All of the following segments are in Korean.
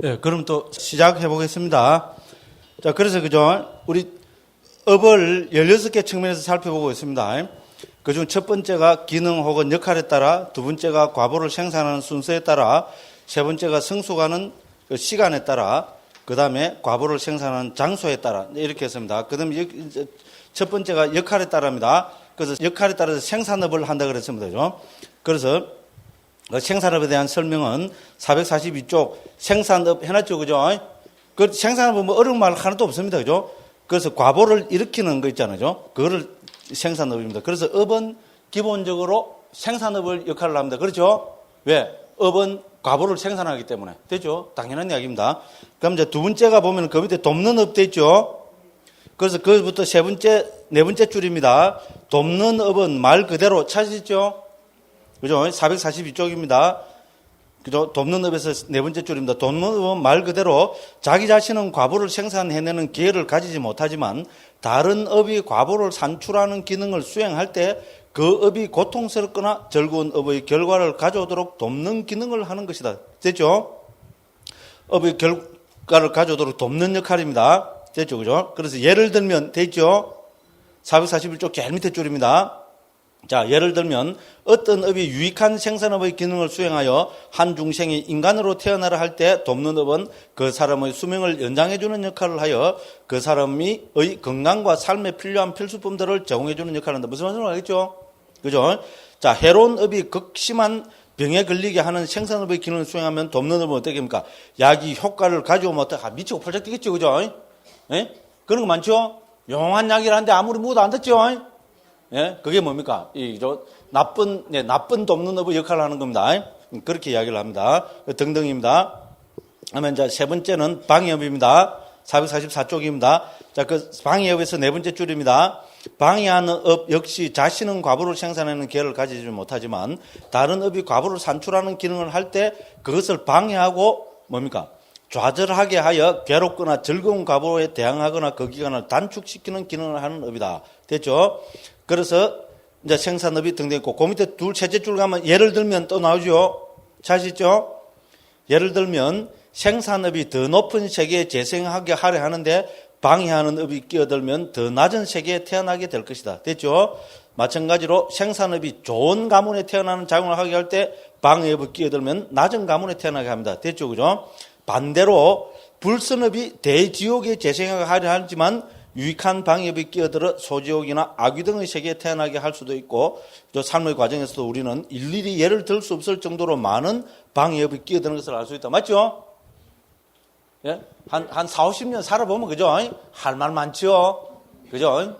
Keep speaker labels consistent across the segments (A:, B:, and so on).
A: 네, 그럼 또 시작해 보겠습니다. 자, 그래서 그죠? 우리 업을 16개 측면에서 살펴보고 있습니다. 그중 첫 번째가 기능 혹은 역할에 따라, 두 번째가 과보를 생산하는 순서에 따라, 세 번째가 성숙하는 그 시간에 따라, 그 다음에 과보를 생산하는 장소에 따라, 이렇게 했습니다. 그 다음에 첫 번째가 역할에 따라입니다. 그래서 역할에 따라서 생산업을 한다 그랬습니다. 그죠? 그래서 생산업에 대한 설명은 442쪽 생산업 해놨죠. 그죠? 그 생산업은 뭐 어려운 말 하나도 없습니다. 그죠? 그래서 과보를 일으키는 거 있잖아요. 그거를 생산업입니다. 그래서 업은 기본적으로 생산업을 역할을 합니다. 그렇죠? 왜? 업은 과보를 생산하기 때문에. 되죠? 당연한 이야기입니다. 그럼 이제 두 번째가 보면 그 밑에 돕는 업 되죠? 그래서 그것부터 세 번째, 네 번째 줄입니다. 돕는 업은 말 그대로 찾으시죠? 그죠? 442쪽입니다. 그죠? 돕는 업에서 네 번째 줄입니다. 돕는 업은 말 그대로 자기 자신은 과보를 생산해내는 기회를 가지지 못하지만 다른 업이 과보를 산출하는 기능을 수행할 때 그 업이 고통스럽거나 즐거운 업의 결과를 가져오도록 돕는 기능을 하는 것이다. 됐죠? 업의 결과를 가져오도록 돕는 역할입니다. 됐죠? 그죠? 그래서 예를 들면, 됐죠? 441쪽 제일 밑에 줄입니다. 자, 예를 들면 어떤 업이 유익한 생산업의 기능을 수행하여 한 중생이 인간으로 태어나라 할 때 돕는 업은 그 사람의 수명을 연장해주는 역할을 하여 그 사람의 건강과 삶에 필요한 필수품들을 제공해주는 역할을 한다. 무슨 말인지 알겠죠? 그죠? 자, 해로운 업이 극심한 병에 걸리게 하는 생산업의 기능을 수행하면 돕는 업은 어떻게 합니까? 약이 효과를 가져오면 어떻게 미치고 팔짝 뛰겠죠? 그죠? 예? 그런 거 많죠? 용한 약이라는데 아무리 먹어도 안 듣죠? 예? 그게 뭡니까? 나쁜 돕는 업의 역할을 하는 겁니다. 그렇게 이야기를 합니다. 등등입니다. 그러면 이제 세 번째는 방해업입니다. 444쪽입니다. 자, 그 방해업에서 네 번째 줄입니다. 방해하는 업 역시 자신은 과보를 생산하는 기회를 가지지 못하지만 다른 업이 과보를 산출하는 기능을 할 때 그것을 방해하고 뭡니까? 좌절하게 하여 괴롭거나 즐거운 과보에 대항하거나 그 기간을 단축시키는 기능을 하는 업이다. 됐죠? 그래서 이제 생산업이 등등했고, 그 밑에 셋째 줄 가면 예를 들면 또 나오죠? 찾으시죠? 예를 들면 생산업이 더 높은 세계에 재생하게 하려 하는데 방해하는 업이 끼어들면 더 낮은 세계에 태어나게 될 것이다. 됐죠? 마찬가지로 생산업이 좋은 가문에 태어나는 작용을 하게 할 때 방해업이 끼어들면 낮은 가문에 태어나게 합니다. 됐죠? 그죠? 반대로 불선업이 대지옥에 재생하게 하려 하지만 유익한 방해업이 끼어들어 소지옥이나 악귀 등의 세계에 태어나게 할 수도 있고, 또 삶의 과정에서도 우리는 일일이 예를 들 수 없을 정도로 많은 방해업이 끼어드는 것을 알 수 있다. 맞죠? 예? 한 4, 50년 살아보면, 그죠? 할 말 많죠? 그죠?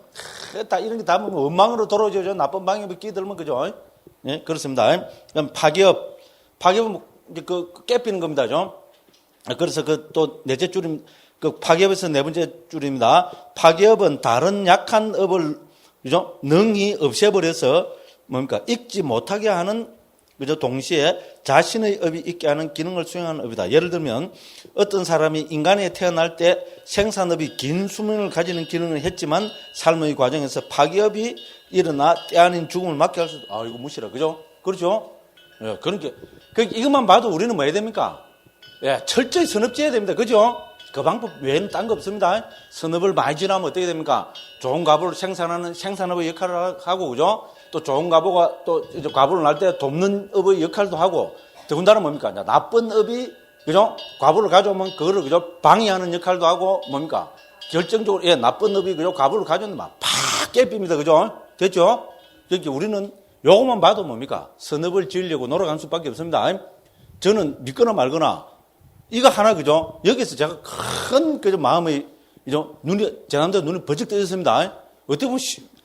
A: 다 이런 게 다 보면 원망으로 돌아오죠. 나쁜 방해업이 끼어들면, 그죠? 예? 그렇습니다. 그럼 파기업은 이제 깨피는 겁니다. 좀. 그래서 또 넷째 줄임, 파기업에서 네 번째 줄입니다. 파기업은 다른 약한 업을, 그죠? 능히 없애버려서 뭡니까? 익지 못하게 하는, 그죠? 동시에 자신의 업이 있게 하는 기능을 수행하는 업이다. 예를 들면 어떤 사람이 인간에 태어날 때 생산업이 긴 수명을 가지는 기능을 했지만 삶의 과정에서 파기업이 일어나 때 아닌 죽음을 맞게 할 수도, 이거 무시라. 그죠? 그렇죠? 예, 그러니까, 이것만 봐도 우리는 뭐 해야 됩니까? 예, 철저히 선업지어야 됩니다. 그죠? 그 방법 외에는 딴 거 없습니다. 선업을 많이 지나면 어떻게 됩니까? 좋은 과보를 생산하는 생산업의 역할을 하고, 그죠? 또 좋은 과보가 또 이제 과보를 날 때 돕는 업의 역할도 하고, 더군다나 뭡니까? 나쁜 업이, 그죠? 과보를 가져오면 그거를, 그죠? 방해하는 역할도 하고, 뭡니까? 결정적으로, 나쁜 업이, 그죠? 과보를 가져오면 팍 깨집니다. 그죠? 됐죠? 그러니까 우리는 요것만 봐도 뭡니까? 선업을 지으려고 노력할 수밖에 없습니다. 저는 믿거나 말거나, 이거 하나, 그죠? 여기서 제가 큰, 그죠? 마음의, 그죠? 제 남자 눈이 번쩍 떠졌습니다. 어떻게 보면,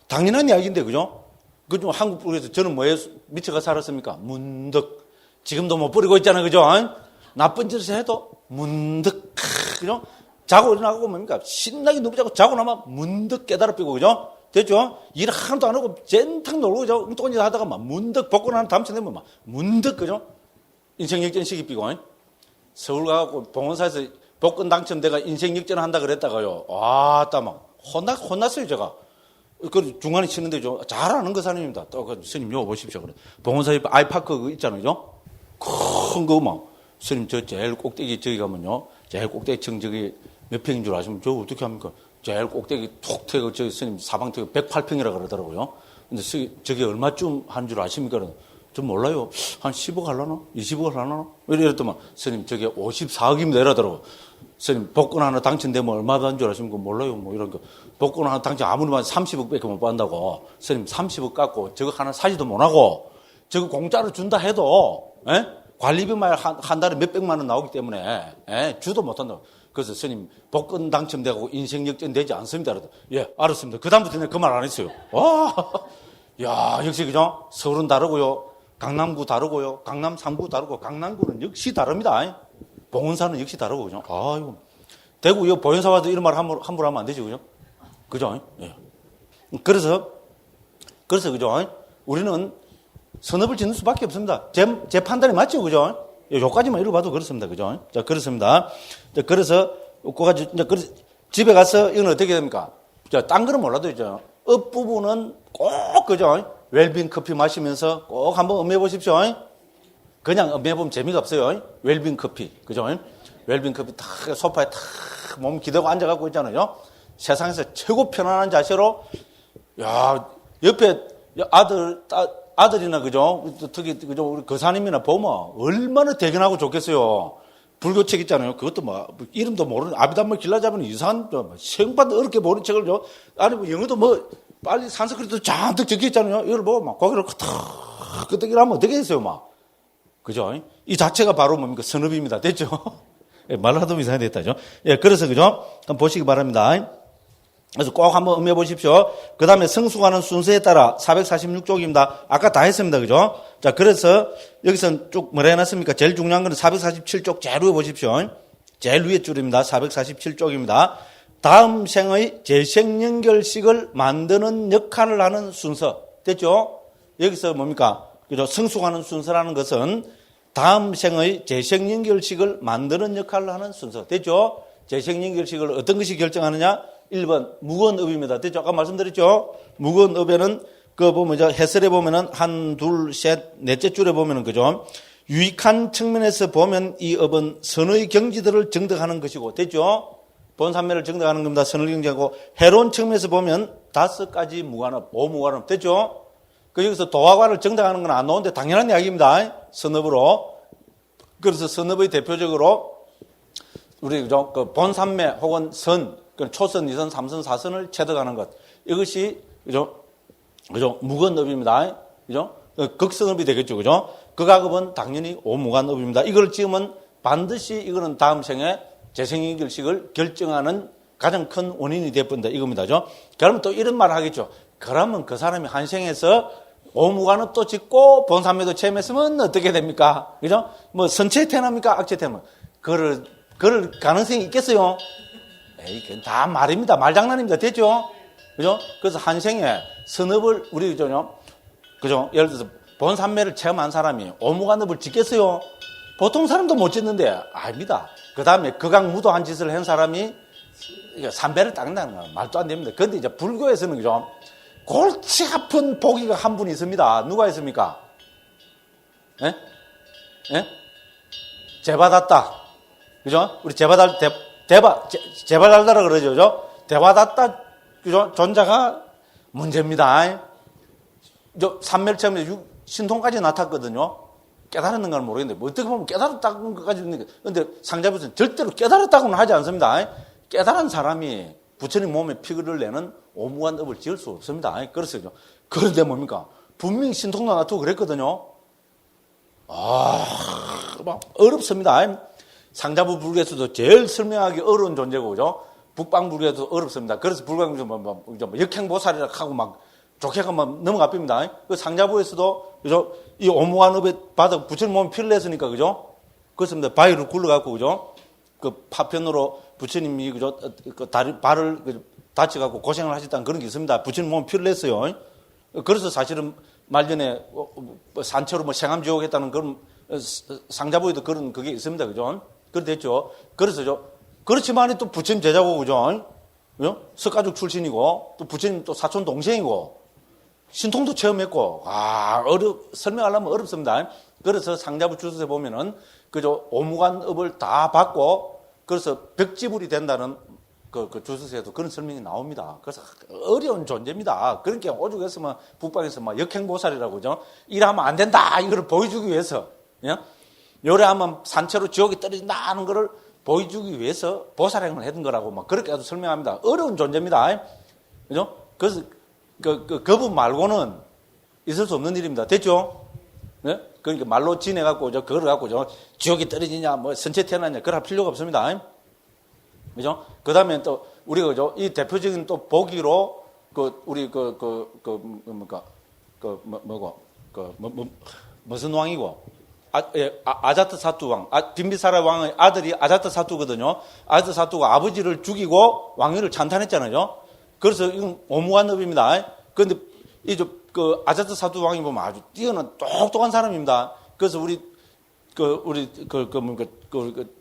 A: 당연한 이야기인데, 그죠? 그죠? 한국에서 저는 뭐에 미쳐가 살았습니까? 문득. 지금도 못 버리고 있잖아요, 그죠? 나쁜 짓을 해도 문득, 그죠? 자고 일어나고 뭡니까? 신나게 누구 자고 나면 문득 깨달아 삐고, 그죠? 됐죠? 일 하나도 안 하고, 젠탕 놀고, 그죠? 엉뚱한 짓 하다가 막 문득 복권 하나 당첨되면 막 문득, 그죠? 인생 역전 시기 삐고, 서울 가고 봉원사에서 복권 당첨돼가 인생 역전을 한다 그랬다가요. 막 혼났어요, 제가. 그 중간에 치는데 잘하는 거 사람입니다. 또 스님 요 보십시오. 그래. 봉원사에 아이파크 있잖아요. 큰 거 막 스님, 저 제일 꼭대기 저기 가면요. 제일 꼭대기층 저기 몇 평인 줄 아시면 저 어떻게 합니까? 제일 꼭대기 톡 트고 저기 스님 사방턱 108평이라 그러더라고요. 근데 저기 얼마쯤 하는 줄 아십니까? 좀 몰라요. 한 10억 할라나? 20억 할라나? 이랬더만 스님 저게 54억이면 이러더라고. 스님 복권 하나 당첨되면 얼마 받는 줄 아십니까? 몰라요. 뭐 이런 거. 복권 하나 당첨 아무리 만 30억 밖에 못 받는다고. 스님 30억 갖고 저거 하나 사지도 못하고 저거 공짜로 준다 해도 관리비만 한 달에 몇백만 원 나오기 때문에 주도 못한다고. 그래서 스님 복권 당첨되고 인생 역전되지 않습니다. 예, 알았습니다. 그다음부터는 그 말 안 했어요. 와, 야, 역시 그죠? 서울은 다르고요. 강남구 다르고요. 강남 3구 다르고 강남구는 역시 다릅니다. 봉은사는 역시 다르고 그죠? 아이고. 대구 이 보현사 와도 이런 말 함부로 하면 안 되죠. 그죠? 그죠? 예. 그래서 그죠? 우리는 선업을 짓는 수밖에 없습니다. 제 판단이 맞죠. 그죠? 요까지만 읽어봐도 그렇습니다. 그죠? 자, 그렇습니다. 자, 그래서 집에 가서 이건 어떻게 됩니까? 자, 딴 거는 몰라도 이제 업 부분은 꼭 그죠? 웰빙 커피 마시면서 꼭 한번 음미해 보십시오. 그냥 음미해 보면 재미가 없어요. 웰빙 커피. 그죠? 웰빙 커피 탁 소파에 탁 몸 기대고 앉아갖고 있잖아요. 세상에서 최고 편안한 자세로 야, 옆에 아들이나 그죠? 특히 그죠? 우리 거사님이나 보면 얼마나 대견하고 좋겠어요. 불교책 있잖아요. 그것도 뭐 이름도 모르는 아비담을 길라잡는 이상한 생판도 어렵게 모르는 책을 아니 뭐 영어도 뭐 빨리 산스크리트도 잔뜩 적혀 있잖아요. 이걸 보고 막 고개를 끄덕이를 하면 어떻게 했어요, 막. 그죠? 이 자체가 바로 뭡니까? 선업입니다. 됐죠? 예, 말을 하도 이상하게 됐다죠. 예, 그래서 그죠? 한번 보시기 바랍니다. 그래서 꼭 한번 음해 보십시오. 그 다음에 성수가는 순서에 따라 446쪽입니다. 아까 다 했습니다. 그죠? 자, 그래서 여기서 쭉 뭐라 해놨습니까? 제일 중요한 거는 447쪽 제일 위에 보십시오. 제일 위에 줄입니다. 447쪽입니다. 다음 생의 재생연결식을 만드는 역할을 하는 순서. 됐죠? 여기서 뭡니까? 그죠? 성숙하는 순서라는 것은 다음 생의 재생연결식을 만드는 역할을 하는 순서. 됐죠? 재생연결식을 어떤 것이 결정하느냐? 1번, 무건업입니다. 됐죠? 아까 말씀드렸죠? 무건업에는 그 보면 해설에 보면은 한, 둘, 셋, 넷째 줄에 보면은 그죠? 유익한 측면에서 보면 이 업은 선의 경지들을 정득하는 것이고. 됐죠? 본산매를 정득하는 겁니다. 선의 경지하고. 해로운 측면에서 보면 5가지 무관업, 5무관업. 됐죠? 그 여기서 도화관을 정당하는 건 안 나오는데 당연한 이야기입니다. 선업으로. 그래서 선업의 대표적으로 우리 그죠? 그 본산매 혹은 선, 그 초선, 2선, 3선, 4선을 체득하는 것. 이것이 그죠? 무건업입니다. 그죠? 극선업이 되겠죠. 그죠? 극악업은 당연히 오무관업입니다. 이걸 지으면 반드시 이거는 다음 생에 재생연결식을 결정하는 가장 큰 원인이 되어본다 이겁니다. 그죠? 그러면 또 이런 말을 하겠죠. 그러면 그 사람이 한 생에서 오무관업도 짓고 본산매도 체험했으면 어떻게 됩니까? 그죠? 뭐 선체 태어납니까? 악체 태어납니까? 그럴 가능성이 있겠어요? 에이, 그건 다 말입니다. 말장난입니다. 됐죠? 그죠? 그래서 한 생에 선업을 우리 그죠? 예를 들어서 본산매를 체험한 사람이 오무관업을 짓겠어요? 보통 사람도 못 짓는데 아닙니다. 그 다음에 극악무도한 짓을 한 사람이 삼배를 닦는다는 건 말도 안 됩니다. 그런데 이제 불교에서는 그죠? 골치 아픈 보기가 한 분 있습니다. 누가 있습니까? 예? 예? 제바다tta. 그죠? 우리 제바달다라 그러죠. 그죠? 대바다tta, 그죠? 존자가 문제입니다. 삼멸체험에 신통까지 나탔거든요. 깨달았는 건 모르겠는데, 뭐 어떻게 보면 깨달았다는 것까지 있는데, 근데 상자부는 절대로 깨달았다고는 하지 않습니다. 깨달은 사람이 부처님 몸에 피를 내는 오무관업을 지을 수 없습니다. 그래서, 그런데 뭡니까? 분명히 신통도 나타고 그랬거든요. 막 어렵습니다. 상자부 불교에서도 제일 설명하기 어려운 존재고, 그죠? 북방 불교에도 어렵습니다. 그래서 불광에서 역행보살이라 하고 막 좋게가 막 넘어가 빕니다. 그 상자부에서도, 그죠? 이 오무관업에 받아 부처님 몸에 피를 냈으니까, 그죠? 그렇습니다. 바위를 굴러갖고, 그죠? 그 파편으로 부처님이, 그죠? 그 발을 다쳐갖고 고생을 하셨다는 그런 게 있습니다. 부처님 몸에 피를 냈어요. 그래서 사실은 말년에 산채로 생암지옥 했다는 그런 상자부에도 그런 그게 있습니다. 그죠? 그렇겠죠. 그래서 그렇지만 또 부처님 제자고, 그죠? 석가족 출신이고, 또 부처님 또 사촌 동생이고, 신통도 체험했고, 설명하려면 어렵습니다. 그래서 상자부 주소에 보면은, 그죠, 오무관업을 다 받고, 그래서 벽지불이 된다는 그 주소서에도 그런 설명이 나옵니다. 그래서 어려운 존재입니다. 그러니까 오죽했으면 북방에서 막 역행보살이라고, 그죠? 일하면 안 된다! 이거를 보여주기 위해서, 예? 요래하면 산채로 지옥에 떨어진다 하는 거를 보여주기 위해서 보살행을 했던 거라고 막 그렇게도 설명합니다. 어려운 존재입니다. 그죠? 그래서 그분 말고는 있을 수 없는 일입니다. 됐죠? 네? 그러니까 말로 지내갖고, 그걸 갖고, 지옥에 떨어지냐, 뭐, 선체 태어났냐, 그럴 필요가 없습니다. 그죠? 그 다음에 또, 우리가, 그죠? 이 대표적인 또 보기로, 무슨 왕이고, 아자트 사투 왕, 빈비사라 왕의 아들이 아자트 사투거든요. 아자트 사투가 아버지를 죽이고 왕위를 찬탄했잖아요. 그래서 이건 오무관업입니다. 그런데 아자트 사투 왕이 보면 아주 뛰어난 똑똑한 사람입니다. 그래서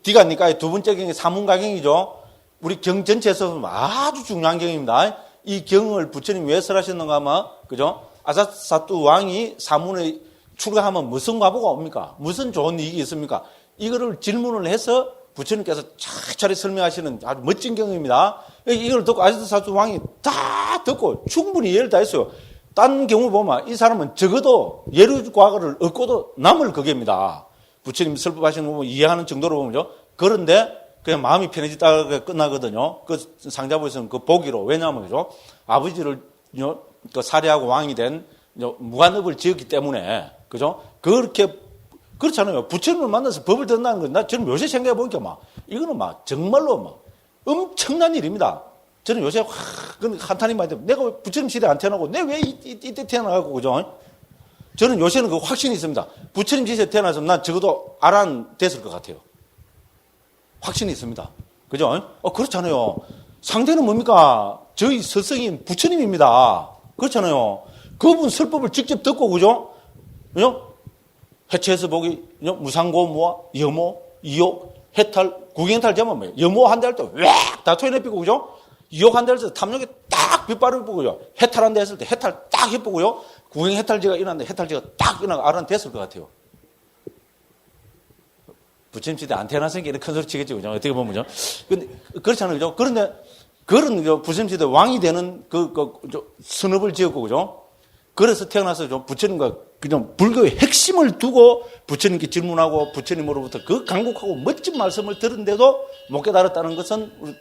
A: 디가니까의 두 번째 경이 사문가경이죠. 우리 경 전체에서 아주 중요한 경입니다. 이 경을 부처님 왜 설하셨는가 하면, 그죠? 아자트 사투 왕이 사문에 출가하면 무슨 과보가 옵니까? 무슨 좋은 이익이 있습니까? 이거를 질문을 해서 부처님께서 차례 설명하시는 아주 멋진 경우입니다. 이걸 듣고 아자트 사투 왕이 다 듣고 충분히 이해를 다 했어요. 딴 경우 보면 이 사람은 적어도 예류 과거를 얻고도 남을 거기입니다. 부처님 설법하시는 거 보면 이해하는 정도로 보면요. 그런데 그냥 마음이 편해지다가 끝나거든요. 그 상자부에서는 그 보기로. 왜냐하면, 그죠? 아버지를 살해하고 왕이 된 무관업을 지었기 때문에, 그죠? 그렇잖아요. 부처님을 만나서 법을 듣는다는 건, 저는 요새 생각해 보니까 이거는 정말로 엄청난 일입니다. 저는 요새 한탄이 많이 들어요. 내가 왜 부처님 시대에 안 태어나고, 내가 왜 이때 태어나고, 그죠? 저는 요새는 그 확신이 있습니다. 부처님 시대에 태어나서 난 적어도 아란 됐을 것 같아요. 확신이 있습니다. 그죠? 그렇잖아요. 상대는 뭡니까? 저희 스승인 부처님입니다. 그렇잖아요. 그분 설법을 직접 듣고, 그죠? 그죠? 해체해서 보기, 무상고, 무아, 여모, 이욕, 해탈, 구경해탈 되면 뭐예요? 여모 한 대 할 때, 다 토해내피고, 그죠? 이욕 한 대 할 때 탐욕에 딱 빗발을 보고요. 해탈 한 대 했을 때 해탈 딱 해보고요. 구경 해탈제가 일어났는데 해탈제가 딱 일어나고 알아는 됐을 것 같아요. 부처님 시대 안 태어났으니까 이렇게 큰 소리 치겠죠. 그죠? 어떻게 보면요. 근데, 그렇잖아요. 그죠? 그런데, 그런, 부처님 시대 왕이 되는 선업을 지었고, 그죠? 그래서 태어나서 부처님과 그냥 불교의 핵심을 두고 부처님께 질문하고 부처님으로부터 그 강곡하고 멋진 말씀을 들은데도 못 깨달았다는 것은 우리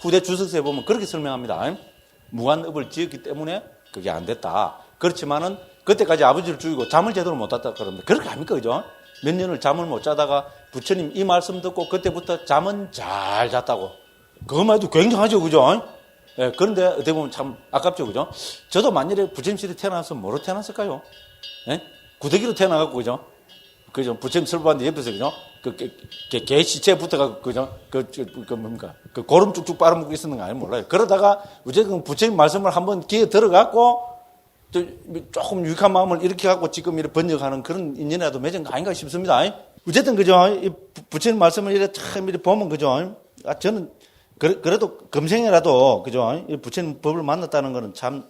A: 후대 주석서에 보면 그렇게 설명합니다. 무관업을 지었기 때문에 그게 안 됐다. 그렇지만은 그때까지 아버지를 죽이고 잠을 제대로 못 잤다 그럽니다. 그렇게 합니까? 그죠? 몇 년을 잠을 못 자다가 부처님 이 말씀 듣고 그때부터 잠은 잘 잤다고. 그것만 해도 굉장하죠. 그죠? 예, 그런데 어떻게 보면 참 아깝죠. 그죠? 저도 만일에 부처님 시대에 태어나서 뭐로 태어났을까요? 예? 구더기로 태어나갖고, 그죠? 그죠? 부처님 설법하는데 옆에서, 그죠? 개 시체에 붙어갖고, 그죠? 뭡니까? 고름 쭉쭉 빨아먹고 있었는 거 아니면 몰라요. 그러다가, 어쨌든 부처님 말씀을 한번 귀에 들어갖고, 조금 유익한 마음을 이렇게 갖고 지금 이렇게 번역하는 그런 인연이라도 맺은 거 아닌가 싶습니다. 어쨌든, 그죠? 부처님 말씀을 이렇게 참 이렇게 보면, 그죠? 저는, 그래도 금생이라도, 그죠? 부처님 법을 만났다는 거는 참,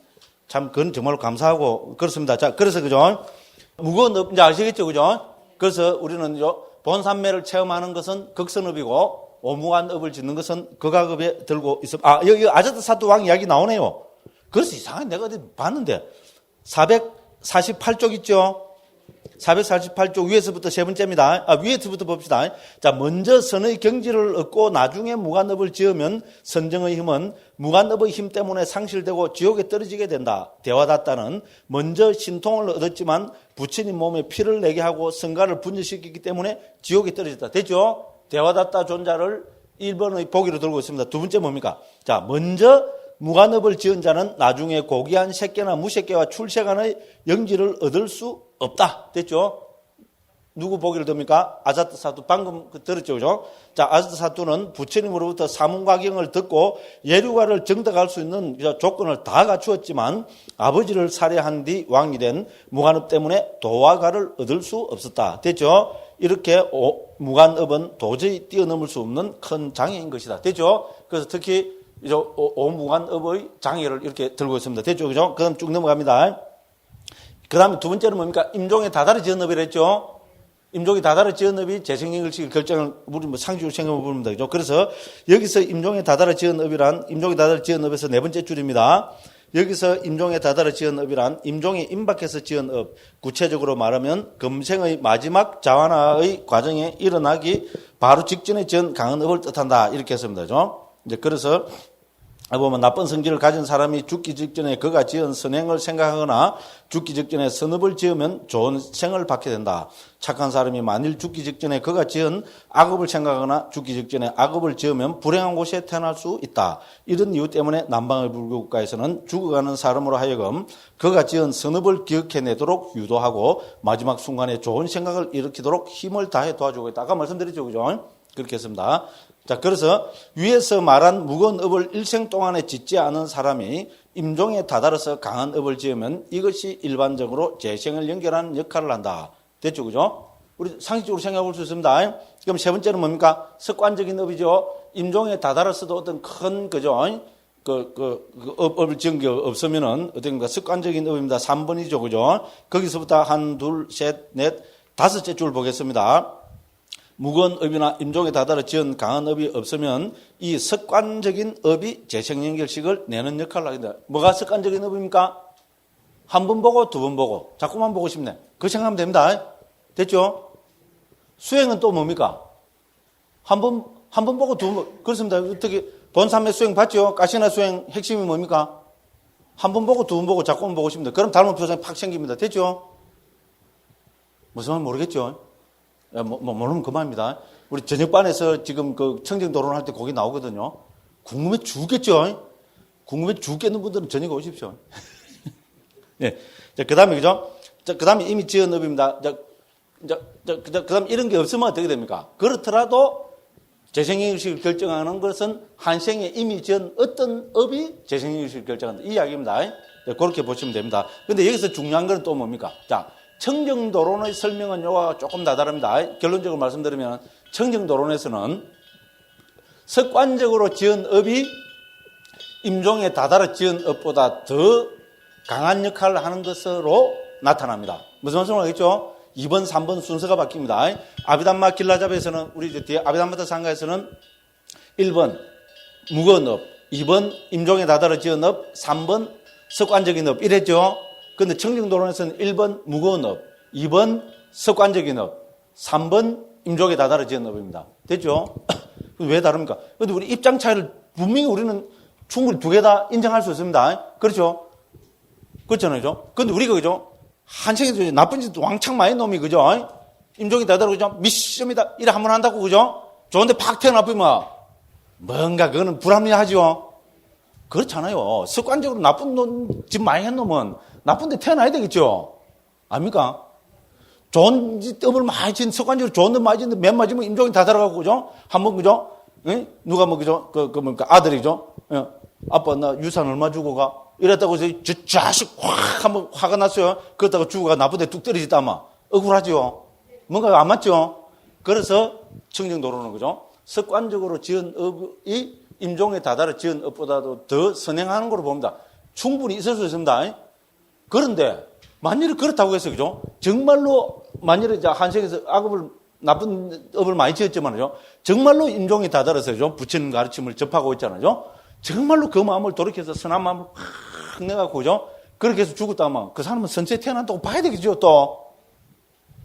A: 그건 정말로 감사하고, 그렇습니다. 자, 그래서, 그죠? 무거운 업, 이제 아시겠죠? 그죠? 그래서 우리는 본산매를 체험하는 것은 극선업이고, 오무한 업을 짓는 것은 극악업에 들고 있습니다. 여기 아자트 사투 왕 이야기 나오네요. 그래서 이상하게 내가 어디 봤는데, 448쪽 있죠? 448쪽 위에서부터 세 번째입니다. 위에서부터 봅시다. 자, 먼저 선의 경지를 얻고 나중에 무관업을 지으면 선정의 힘은 무관업의 힘 때문에 상실되고 지옥에 떨어지게 된다. 대화다따는 먼저 신통을 얻었지만 부처님 몸에 피를 내게 하고 성가를 분열시키기 때문에 지옥에 떨어졌다. 됐죠? 대화다따 존자를 1번의 보기로 들고 있습니다. 두 번째 뭡니까? 자, 먼저 무관업을 지은 자는 나중에 고귀한 색계나 무색계와 출세간의 영지를 얻을 수 없다. 됐죠? 누구 보기를 듭니까? 아자트 사투. 방금 들었죠? 그죠? 자, 아자트 사투는 부처님으로부터 사문과경을 듣고 예류가를 정득할 수 있는 조건을 다 갖추었지만 아버지를 살해한 뒤 왕이 된 무관업 때문에 도화가를 얻을 수 없었다. 됐죠? 이렇게 무관업은 도저히 뛰어넘을 수 없는 큰 장애인 것이다. 됐죠? 그래서 특히 오무관업의 장애를 이렇게 들고 있습니다. 됐죠? 그죠? 그럼 쭉 넘어갑니다. 그 다음에 두 번째는 뭡니까? 임종에 다다르 지은 업이라 했죠? 임종에 다다르 지은 업이 재생행일식 결정을, 우리 뭐 상식으로 생각해 보면 되죠. 그래서 여기서 임종에 다다르 지은 업이란, 임종에 다다르 지은 업에서 네 번째 줄입니다. 여기서 임종에 다다르 지은 업이란 임종에 임박해서 지은 업, 구체적으로 말하면 금생의 마지막 자완화의 과정에 일어나기 바로 직전에 지은 강한 업을 뜻한다. 이렇게 했습니다. 그죠? 이제 그래서 보면 나쁜 성질을 가진 사람이 죽기 직전에 그가 지은 선행을 생각하거나 죽기 직전에 선업을 지으면 좋은 생을 받게 된다. 착한 사람이 만일 죽기 직전에 그가 지은 악업을 생각하거나 죽기 직전에 악업을 지으면 불행한 곳에 태어날 수 있다. 이런 이유 때문에 남방의 불교국가에서는 죽어가는 사람으로 하여금 그가 지은 선업을 기억해내도록 유도하고 마지막 순간에 좋은 생각을 일으키도록 힘을 다해 도와주고 있다. 아까 말씀드렸죠. 그죠? 그렇게 했습니다. 자, 그래서 위에서 말한 무거운 업을 일생 동안에 짓지 않은 사람이 임종에 다다라서 강한 업을 지으면 이것이 일반적으로 재생을 연결하는 역할을 한다. 됐죠? 그죠? 우리 상식적으로 생각해 볼 수 있습니다. 그럼 세 번째는 뭡니까? 습관적인 업이죠. 임종에 다다라서도 어떤 큰, 그죠? 업을 지은 게 없으면은 어떤가 습관적인 업입니다. 3번이죠. 그죠? 거기서부터 한, 둘, 셋, 넷, 다섯째 줄 보겠습니다. 무거운 업이나 임종에 다다라 지은 강한 업이 없으면 이 습관적인 업이 재생연결식을 내는 역할을 하게 됩니다. 뭐가 습관적인 업입니까? 한 번 보고 두 번 보고 자꾸만 보고 싶네. 그 생각하면 됩니다. 됐죠? 수행은 또 뭡니까? 한 번 보고 두 번, 그렇습니다. 어떻게 본삼매 수행 봤죠? 가시나 수행 핵심이 뭡니까? 한 번 보고 두 번 보고 자꾸만 보고 싶습니다. 그럼 닮은 표정이 팍 생깁니다. 됐죠? 무슨 말인지 모르겠죠? 모르면 그만입니다. 우리 저녁반에서 지금 그 청정도론 할 때 거기 나오거든요. 궁금해 죽겠죠? 궁금해 죽겠는 분들은 저녁에 오십시오. 예. 자, 그 다음에, 그죠? 자, 그 다음에 이미 지은 업입니다. 그 다음에 이런 게 없으면 어떻게 됩니까? 그렇더라도 재생의식을 결정하는 것은 한 생에 이미 지은 어떤 업이 재생의식을 결정한다. 이 이야기입니다. 네, 그렇게 보시면 됩니다. 근데 여기서 중요한 건 또 뭡니까? 자, 청정도론의 설명은 요와 조금 다릅니다. 결론적으로 말씀드리면 청정도론에서는 습관적으로 지은 업이 임종에 다다라 지은 업보다 더 강한 역할을 하는 것으로 나타납니다. 무슨 말씀을 하겠죠? 2번, 3번 순서가 바뀝니다. 아비담마 길라잡에서는 우리 뒤에 아비담마타 상가에서는 1번 무거운 업, 2번 임종에 다다라 지은 업, 3번 습관적인 업 이랬죠? 근데 청정도론에서는 1번 무거운 업, 2번 습관적인 업, 3번 임종에 다다라 지은 업입니다. 됐죠? 왜 다릅니까? 근데 우리 입장 차이를 분명히 우리는 충분히 두 개 다 인정할 수 있습니다. 그렇죠? 그렇잖아요. 근데 우리가 그죠? 한생에서 나쁜 짓 왕창 많이 놈이 그죠? 임종에 다다라 그죠? 미션이다. 이래 한번 한다고 그죠? 좋은데 팍 태어나보면 뭔가 그거는 불합리하죠? 그렇잖아요. 습관적으로 나쁜 짓 많이 한 놈은 나쁜데 태어나야 되겠죠? 아닙니까? 좋은 짓을 많이 진, 습관적으로 좋은 놈 많이 짓는데 맨 맞으면 임종이 다 들어가고, 그죠? 한번, 그죠? 예? 누가 뭐, 그죠? 뭡니까? 아들이죠? 예. 아빠, 나 유산 얼마 주고 가? 이랬다고 해서 저 자식 확 한번 화가 났어요. 그러다가 주고 가 나쁜데 뚝 떨어지다 아마. 억울하죠? 뭔가 안 맞죠? 그래서 청정도로는, 그죠? 습관적으로 지은 업이 임종에 다다라 지은 업보다도 더 선행하는 걸로 봅니다. 충분히 있을 수 있습니다. 그런데 만일에 그렇다고 해서 그죠? 정말로 만일에 한생에서 악업을 나쁜 업을 많이 지었지만요. 정말로 임종에 다다라서죠. 부처님 가르침을 접하고 있잖아요. 정말로 그 마음을 돌이켜서 선한 마음을 확 내갖고 그죠? 그렇게 해서 죽었다면 그 사람은 선체에 태어난다고 봐야 되겠죠. 또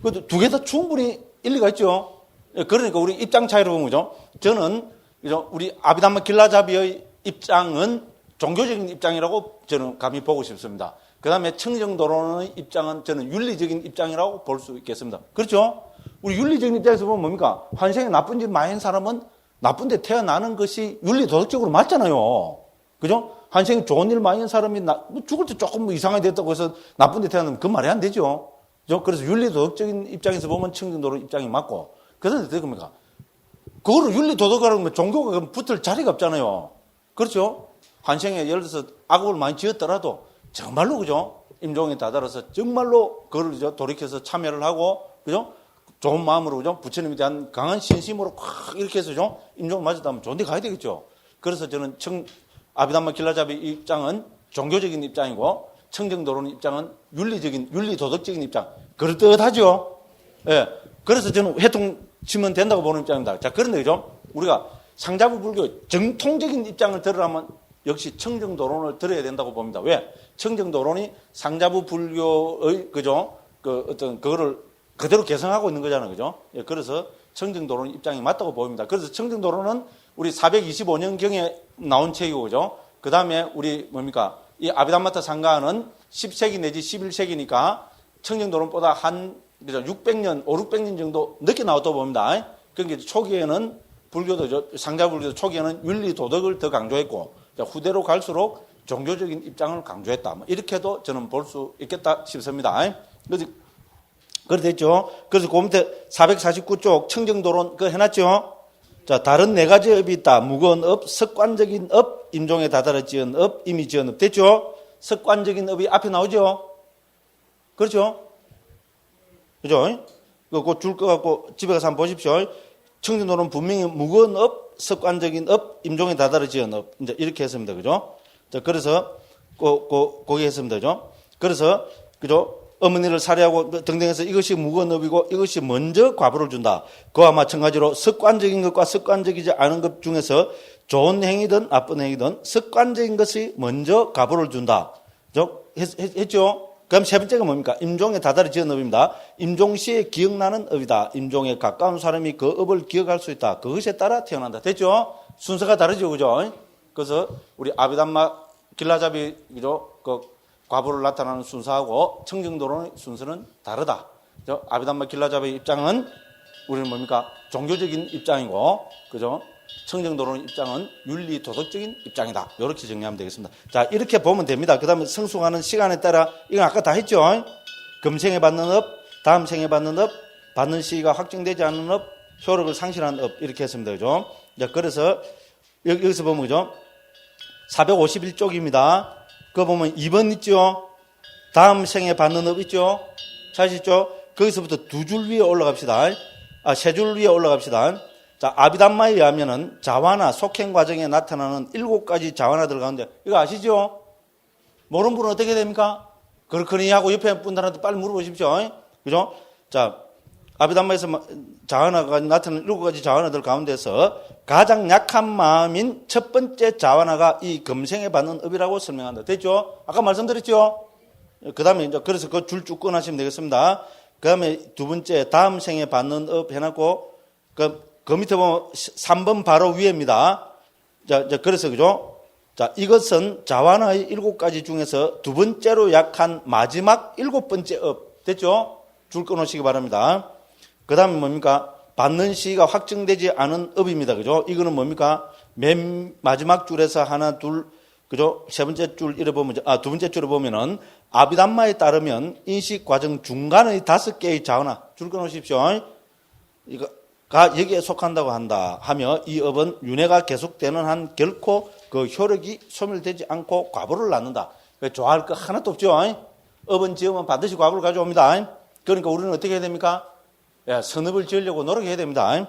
A: 그것도 두 개 다 충분히 일리가 있죠. 그러니까 우리 입장 차이로 보면 그죠? 저는 그죠? 우리 아비담마 길라잡이의 입장은 종교적인 입장이라고 저는 감히 보고 싶습니다. 그 다음에 청정도론의 입장은 저는 윤리적인 입장이라고 볼 수 있겠습니다. 그렇죠? 우리 윤리적인 입장에서 보면 뭡니까? 환생에 나쁜 짓 많이 한 사람은 나쁜 데 태어나는 것이 윤리 도덕적으로 맞잖아요. 그죠? 환생에 좋은 일 많이 한 사람이 죽을 때 조금 이상하게 됐다고 해서 나쁜 데 태어나면 그 말이 안 되죠. 그죠? 그래서 윤리 도덕적인 입장에서 보면 청정도론 입장이 맞고. 그래서 어떻게 겁니까? 그거를 윤리 도덕이라고 하면 종교가 붙을 자리가 없잖아요. 그렇죠? 환생에 예를 들어서 악업을 많이 지었더라도 정말로 그죠? 임종에 다다라서 정말로 그걸 그죠? 돌이켜서 참여를 하고 그죠? 좋은 마음으로 그죠? 부처님에 대한 강한 신심으로 확 이렇게 해서 그죠? 임종을 맞았다면 좋은 데 가야 되겠죠. 그래서 저는 아비담마 길라잡이 입장은 종교적인 입장이고 청정도론 입장은 윤리도덕적인 입장. 그럴듯하죠? 예. 그래서 저는 회통치면 된다고 보는 입장입니다. 자, 그런데 그죠? 우리가 상자부 불교 정통적인 입장을 들으려면 역시 청정도론을 들어야 된다고 봅니다. 왜? 청정도론이 상자부 불교의, 그죠? 그거를 그대로 개성하고 있는 거잖아요. 그죠? 예, 그래서 청정도론 입장이 맞다고 보입니다. 그래서 청정도론은 우리 425년경에 나온 책이고, 그죠? 그 다음에 우리 뭡니까? 이 아비담마타 상가는 10세기 내지 11세기니까 청정도론보다 그죠? 600년, 600년 정도 늦게 나왔다고 봅니다. 그러니까 초기에는 불교도, 상자불교도 초기에는 윤리 도덕을 더 강조했고, 후대로 갈수록 종교적인 입장을 강조했다. 뭐 이렇게도 저는 볼 수 있겠다 싶습니다. 그래 됐죠? 그래서 그 밑에 449쪽 청정도론 그거 해놨죠? 자, 다른 네 가지 업이 있다. 무거운 업, 습관적인 업, 임종에 다다라 지은 업, 이미 지은 업. 됐죠? 습관적인 업이 앞에 나오죠? 그렇죠? 그죠? 그거 줄 거 갖고 집에 가서 한번 보십시오. 청정도론 분명히 무거운 업, 습관적인 업, 임종에 다다라 지은 업. 이제 이렇게 했습니다. 그죠? 자, 그래서, 거기 했습니다. 그죠? 그래서, 그죠? 어머니를 살해하고 등등 해서 이것이 무거운 업이고 이것이 먼저 과보를 준다. 그와 마찬가지로 습관적인 것과 습관적이지 않은 것 중에서 좋은 행위든 나쁜 행위든 습관적인 것이 먼저 과보를 준다. 했죠? 그럼 세 번째가 뭡니까? 임종에 다다리 지은 업입니다. 임종시에 기억나는 업이다. 임종에 가까운 사람이 그 업을 기억할 수 있다. 그것에 따라 태어난다. 됐죠? 순서가 다르죠. 그죠? 그래서 우리 아비담마 길라잡이, 그죠? 과보를 나타나는 순서하고 청정도론의 순서는 다르다. 아비담마 길라잡의 입장은 우리는 뭡니까? 종교적인 입장이고, 그죠? 청정도론의 입장은 윤리 도덕적인 입장이다. 이렇게 정리하면 되겠습니다. 자, 이렇게 보면 됩니다. 그 다음에 성숙하는 시간에 따라, 이건 아까 다 했죠? 금생에 받는 업, 다음 생에 받는 업, 받는 시기가 확정되지 않는 업, 효력을 상실하는 업, 이렇게 했습니다. 그죠? 자, 그래서 여기서 보면, 그죠? 451쪽입니다. 그거 보면 2번 있죠? 다음 생에 받는 업 있죠? 찾으시죠? 거기서부터 두 줄 위에 올라갑시다. 세 줄 위에 올라갑시다. 자, 아비담마에 의하면은 자화나 속행 과정에 나타나는 7가지 자화나들 가운데, 이거 아시죠? 모르는 분은 어떻게 됩니까? 그렇거니 하고 옆에 분들한테 빨리 물어보십시오. 그죠? 자, 아비담마에서 자화나가 나타나는 7가지 자화나들 가운데서 가장 약한 마음인 첫 번째 자화나가 이 금생에 받는 업이라고 설명한다. 됐죠? 아까 말씀드렸죠? 그 다음에 이제 그래서 그 줄 쭉 끊으시면 되겠습니다. 그 다음에 두 번째 다음 생에 받는 업 해놨고, 그 밑에 보면 3번 바로 위에입니다. 자, 그래서 그죠? 자, 이것은 자화나의 7가지 중에서 두 번째로 약한 마지막 7번째 업. 됐죠? 줄 끊으시기 바랍니다. 그 다음에 뭡니까? 받는 시기가 확정되지 않은 업입니다. 그죠? 이거는 뭡니까? 맨 마지막 줄에서 하나, 둘, 그죠? 세 번째 줄, 이래 보면, 두 번째 줄에 보면은, 아비담마에 따르면 인식 과정 중간의 5개의 자화나, 줄 끊으십시오. 이거가 여기에 속한다고 한다 하며, 이 업은 윤회가 계속되는 한 결코 그 효력이 소멸되지 않고 과보를 낳는다. 좋아할 거 하나도 없죠? 업은 지으면 반드시 과보를 가져옵니다. 그러니까 우리는 어떻게 해야 됩니까? 선업을 지으려고 노력해야 됩니다.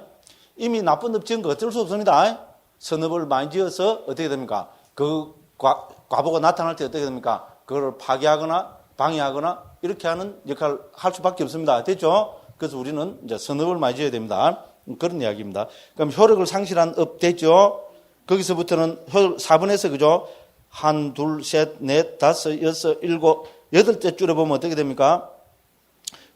A: 이미 나쁜 업 지은 거 어쩔 수 없습니다. 선업을 많이 지어서 어떻게 됩니까? 그 과보가 나타날 때 어떻게 됩니까? 그걸 파괴하거나 방해하거나 이렇게 하는 역할을 할 수밖에 없습니다. 됐죠? 그래서 우리는 이제 선업을 많이 지어야 됩니다. 그런 이야기입니다. 그럼 효력을 상실한 업 됐죠? 거기서부터는 4번에서 그죠? 1, 2, 셋, 넷, 5, 6, 7, 8째 줄에 보면 어떻게 됩니까?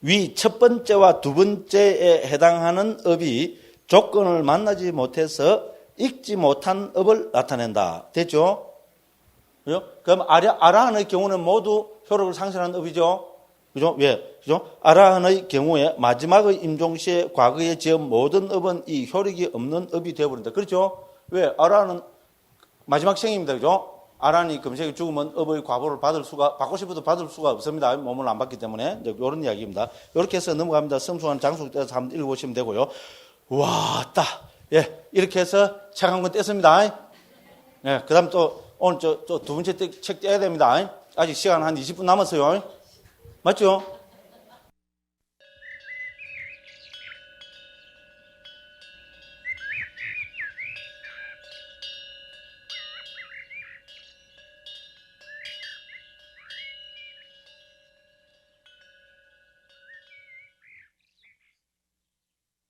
A: 위 첫 번째와 두 번째에 해당하는 업이 조건을 만나지 못해서 익지 못한 업을 나타낸다. 됐죠? 그죠? 그럼 아라한의 경우는 모두 효력을 상실한 업이죠? 그죠? 왜? 그죠? 아라한의 경우에 마지막의 임종시에 과거에 지은 모든 업은 이 효력이 없는 업이 되어버린다. 그렇죠? 왜? 아라한은 마지막 생입니다. 그죠? 아란이 금생에 죽으면 업의 과보를 받고 싶어도 받을 수가 없습니다. 몸을 안 받기 때문에. 이런 이야기입니다. 이렇게 해서 넘어갑니다. 성숙한 장숙돼서 한번 읽어보시면 되고요. 와, 예. 이렇게 해서 책 한 권 뗐습니다. 예. 그 다음 또, 오늘 두 번째 책 떼야 됩니다. 아직 시간 한 20분 남았어요. 맞죠?